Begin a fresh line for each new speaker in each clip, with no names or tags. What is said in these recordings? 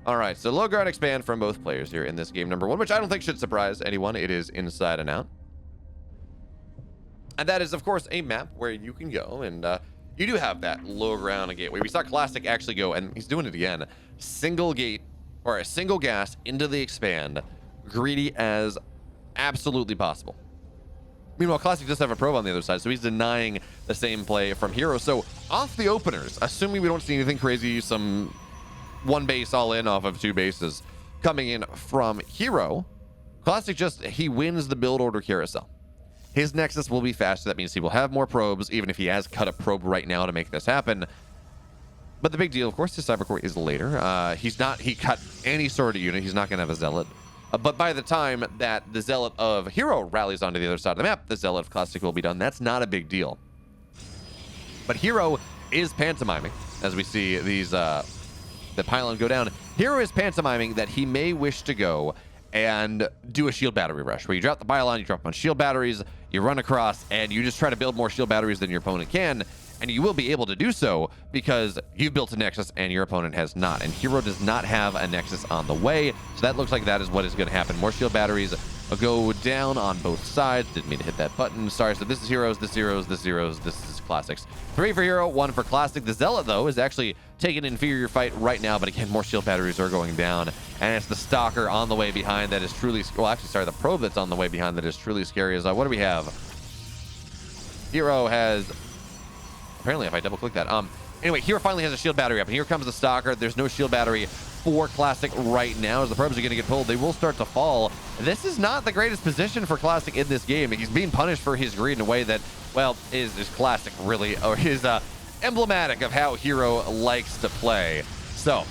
All right, so low guard expand from both players here in this game number 1, which I don't think should surprise anyone. It is inside and out. And that is, of course, a map where you can go and you do have that low ground gateway. We saw Classic actually go, and he's doing it again, single gate or a single gas into the expand, greedy as absolutely possible. Meanwhile, Classic does have a probe on the other side, so he's denying the same play from Hero. So off the openers, assuming we don't see anything crazy, some one base all in off of 2 bases coming in from Hero, Classic he wins the build order carousel. His Nexus will be faster. That means he will have more probes, even if he has cut a probe right now to make this happen. But the big deal, of course, his Cybercore is later. He cut any sort of unit. He's not going to have a Zealot. But by the time that the Zealot of Hero rallies onto the other side of the map, the Zealot of Classic will be done. That's not a big deal. But Hero is pantomiming, as we see these the pylon go down. Hero is pantomiming that he may wish to go and do a shield battery rush, where you drop the pylon, you drop on shield batteries, you run across, and you just try to build more shield batteries than your opponent can. And you will be able to do so because you've built a Nexus and your opponent has not. And Hero does not have a Nexus on the way. So that looks like that is what is going to happen. More shield batteries go down on both sides. Didn't mean to hit that button. Sorry. So this is Heroes, this Heroes, this Heroes, this is Classics. 3 for Hero, 1 for Classic. The Zealot, though, is actually taking an inferior fight right now. But again, more shield batteries are going down. And it's the Stalker on the way behind that is truly... Well, actually, sorry, the Probe that's on the way behind that is truly scary. What do we have? Hero has... Apparently, if I double click that. Anyway, Hero finally has a shield battery up, and here comes the Stalker. There's no shield battery for Classic right now. As the probes are going to get pulled, they will start to fall. This is not the greatest position for Classic in this game. He's being punished for his greed in a way that, well, is Classic really, or is emblematic of how Hero likes to play. So,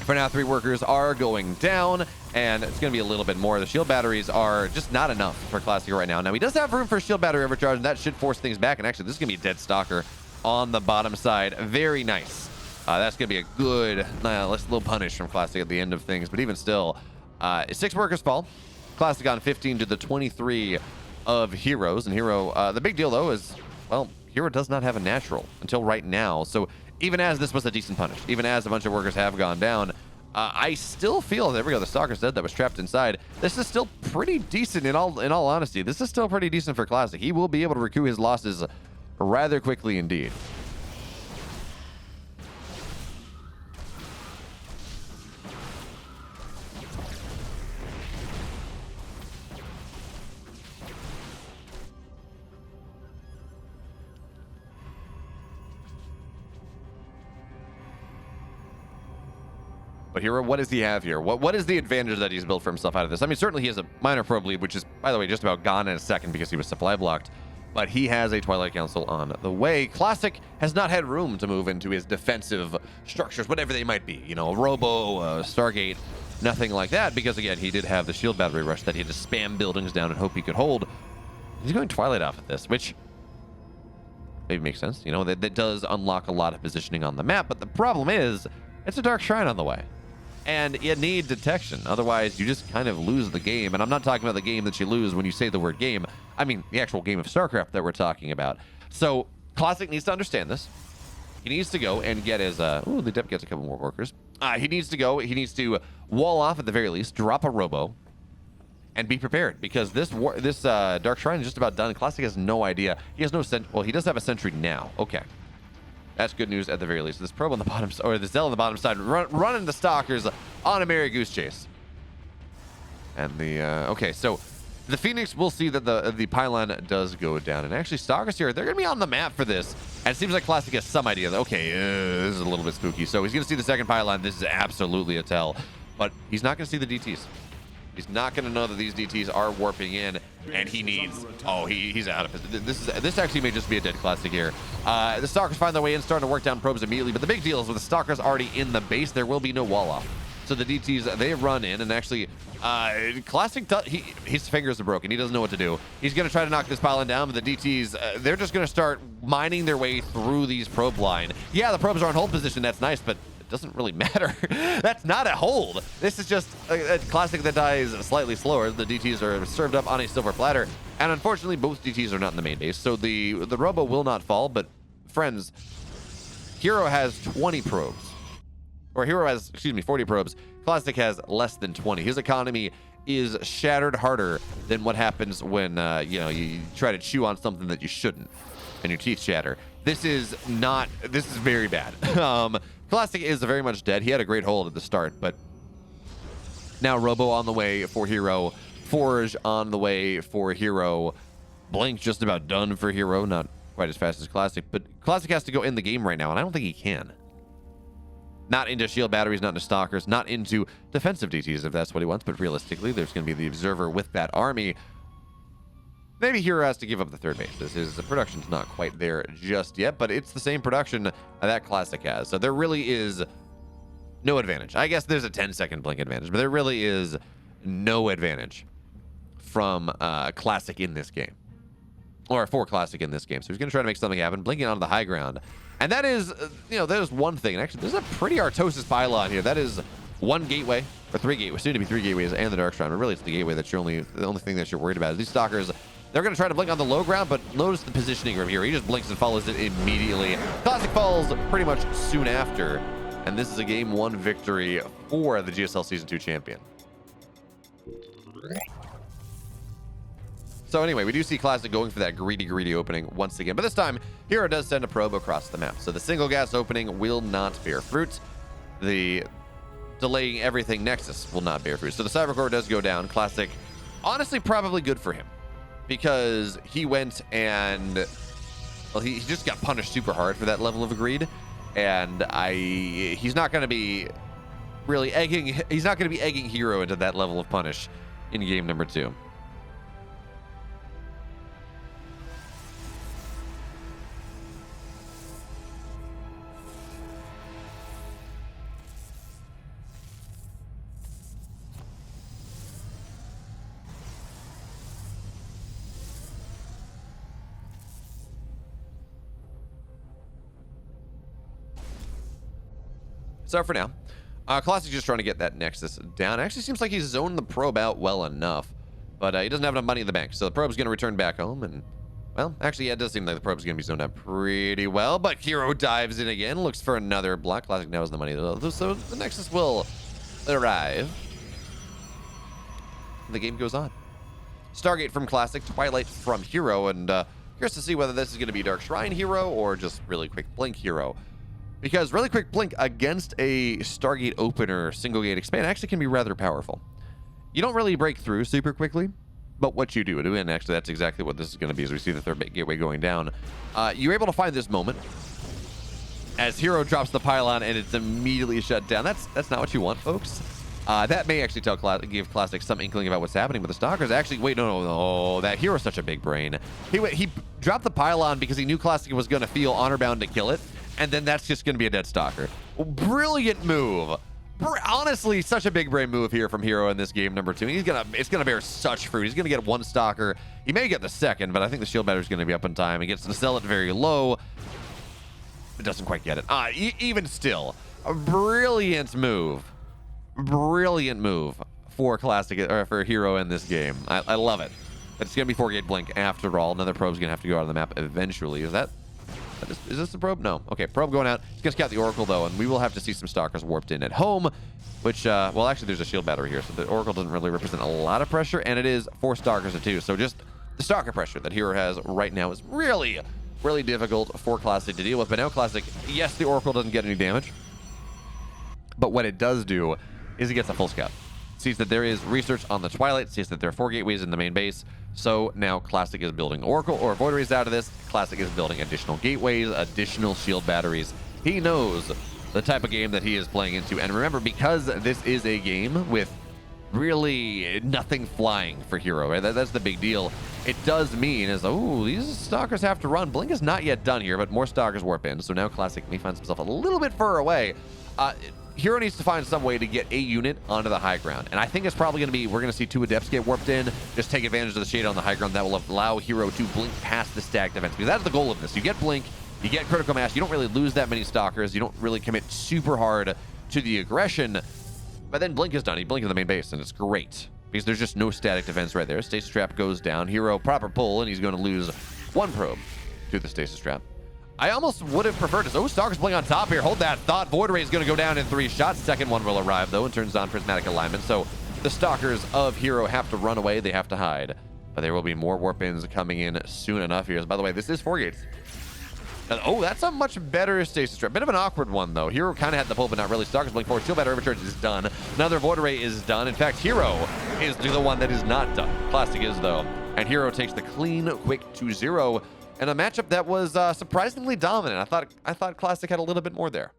for now, 3 workers are going down, and it's going to be a little bit more. The shield batteries are just not enough for Classic right now. Now, he does have room for shield battery overcharge, and that should force things back. And actually, this is going to be a dead Stalker on the bottom side. Very nice. That's going to be a good little punish from Classic at the end of things. But even still, 6 workers fall. Classic on 15 to the 23 of Heroes. And Hero, the big deal, though, is, well, Hero does not have a natural until right now. So even as this was a decent punish, even as a bunch of workers have gone down, I still feel, there we go, the Stalker's dead that was trapped inside. This is still pretty decent in all honesty. This is still pretty decent for Classic. He will be able to recoup his losses rather quickly indeed. But Hero, what does he have here? What is the advantage that he's built for himself out of this? I mean, certainly he has a minor probe lead, which is, by the way, just about gone in a second because he was supply blocked. But he has a Twilight Council on the way. Classic has not had room to move into his defensive structures, whatever they might be. You know, a Robo, a Stargate, nothing like that. Because, again, he did have the shield battery rush that he had to spam buildings down and hope he could hold. He's going Twilight off at this, which maybe makes sense. You know, that does unlock a lot of positioning on the map. But the problem is, it's a Dark Shrine on the way. And you need detection. Otherwise, you just kind of lose the game. And I'm not talking about the game that you lose when you say the word game. I mean, the actual game of StarCraft that we're talking about. So, Classic needs to understand this. He needs to go and get his... Ooh, the Dep gets a couple more workers. He needs to go. He needs to wall off at the very least, drop a Robo, and be prepared. Because this Dark Shrine is just about done. Classic has no idea. He has no... Well, he does have a sentry now. Okay. That's good news at the very least. This probe on the bottom, or the Zealot on the bottom side, running the Stalkers on a Merry Goose Chase. And the, okay, so the Phoenix will see that the pylon does go down. And actually, Stalkers here, they're going to be on the map for this. And it seems like Classic has some idea that, okay, this is a little bit spooky. So he's going to see the second pylon. This is absolutely a tell. But he's not going to see the DTs. He's not going to know that these DTs are warping in, and he needs... Oh, he's out of it. This actually may just be a dead Classic here. The Stalkers find their way in, starting to work down probes immediately, but the big deal is with the Stalkers already in the base, there will be no wall off. So the DTs, they run in, and actually, Classic, his fingers are broken. He doesn't know what to do. He's going to try to knock this pylon down, but the DTs, they're just going to start mining their way through these probe line. Yeah, the probes are in hold position. That's nice, but doesn't really matter. That's not a hold. This is just a Classic that dies slightly slower. The DTs are served up on a silver platter, and unfortunately both DTs are not in the main base, so the Robo will not fall. But friends, Hero has 20 probes. or Hero has, excuse me, 40 probes. Classic has less than 20. His economy is shattered harder than what happens when, you know, you try to chew on something that you shouldn't and your teeth shatter. This is very bad. Classic is very much dead. He had a great hold at the start, but now Robo on the way for Hero. Forge on the way for Hero. Blink just about done for Hero. Not quite as fast as Classic, but Classic has to go in the game right now, and I don't think he can. Not into shield batteries, not into stalkers, not into defensive DTs if that's what he wants, but realistically, there's going to be the Observer with that army. Maybe Hero has to give up the third base. His production's not quite there just yet, but it's the same production that Classic has. So there really is no advantage. I guess there's a 10-second blink advantage, but there really is no advantage from Classic in this game. Or for Classic in this game. So he's going to try to make something happen, blinking onto the high ground. And that is, you know, that is one thing. And actually, there's a pretty Artosis pylon here. That is one gateway, or three gateways, soon to be three gateways, and the Dark Shrine. But really, it's the gateway that's the only thing that you're worried about. Is these stalkers, they're going to try to blink on the low ground, but notice the positioning from here. He just blinks and follows it immediately. Classic falls pretty much soon after. And this is a Game 1 victory for the GSL Season 2 champion. So anyway, we do see Classic going for that greedy opening once again. But this time, Hero does send a probe across the map. So the single gas opening will not bear fruit. The delaying everything Nexus will not bear fruit. So the Cyber Core does go down. Classic, honestly, probably good for him. Because he went and, well, he just got punished super hard for that level of greed. And he's not going to be really egging Hero into that level of punish in game number 2. So for now, Classic's just trying to get that Nexus down. It actually seems like he's zoned the probe out well enough, but he doesn't have enough money in the bank. So the probe's going to return back home, and, well, actually, yeah, it does seem like the probe's going to be zoned out pretty well, but Hero dives in again, looks for another block. Classic now has the money, so the Nexus will arrive. And the game goes on. Stargate from Classic, Twilight from Hero, and curious to see whether this is going to be Dark Shrine Hero or just really quick blink Hero. Because really quick blink against a Stargate opener single gate expand actually can be rather powerful. You don't really break through super quickly, but what you do, and actually that's exactly what this is going to be as we see the third gateway going down. You're able to find this moment as Hero drops the pylon and it's immediately shut down. That's not what you want, folks. That may actually give Classic some inkling about what's happening with the Stalkers. Actually, wait, no, that Hero's such a big brain. He dropped the pylon because he knew Classic was going to feel honor bound to kill it. And then that's just going to be a dead stalker. Brilliant move. Honestly, such a big brain move here from Hero in this game number 2. It's gonna bear such fruit. He's gonna get one stalker. He may get the second, but I think the shield battery's gonna be up in time. He gets to sell it very low. It doesn't quite get it. Even still, a brilliant move. Brilliant move for Classic or for Hero in this game. I love it. But it's gonna be 4-gate blink after all. Another probe's gonna have to go out of the map eventually. Is this the probe? No. Okay, probe going out. He's going to scout the Oracle, though, and we will have to see some Stalkers warped in at home, which, well, actually, there's a shield battery here, so the Oracle doesn't really represent a lot of pressure, and it is 4 Stalkers to 2, so just the Stalker pressure that Hero has right now is really, really difficult for Classic to deal with. But now Classic, yes, the Oracle doesn't get any damage, but what it does do is it gets a full scout. Sees that there is research on the Twilight, sees that there are 4 gateways in the main base. So now Classic is building Oracle or Void Rays out of this. Classic is building additional gateways, additional shield batteries. He knows the type of game that he is playing into. And remember, because this is a game with really nothing flying for Hero, right? That's the big deal. It does mean is, oh, these Stalkers have to run. Blink is not yet done here, but more Stalkers warp in. So now Classic may find himself a little bit further away. Hero needs to find some way to get a unit onto the high ground. And I think it's probably going to be, we're going to see 2 Adepts get warped in, just take advantage of the shade on the high ground. That will allow Hero to blink past the stack defense. Because that's the goal of this. You get blink, you get critical mass, you don't really lose that many Stalkers, you don't really commit super hard to the aggression. But then blink is done. You blink in the main base, and it's great. Because there's just no static defense right there. Stasis Trap goes down. Hero proper pull, and he's going to lose 1 probe to the Stasis Trap. I almost would have preferred this. Oh, Stalker's playing on top here. Hold that thought. Void Ray is going to go down in 3 shots. Second one will arrive, though, and turns on Prismatic Alignment. So the Stalkers of Hero have to run away. They have to hide. But there will be more warp-ins coming in soon enough here. By the way, this is 4 gates. And, oh, that's a much better stasis trap. Bit of an awkward one, though. Hero kind of had the pull, but not really. Stalker's playing forward. Shield Battery Overcharge is done. Another Void Ray is done. In fact, Hero is the one that is not done. Plastic is, though. And Hero takes the clean, quick 2-0. And a matchup that was surprisingly dominant. I thought Classic had a little bit more there.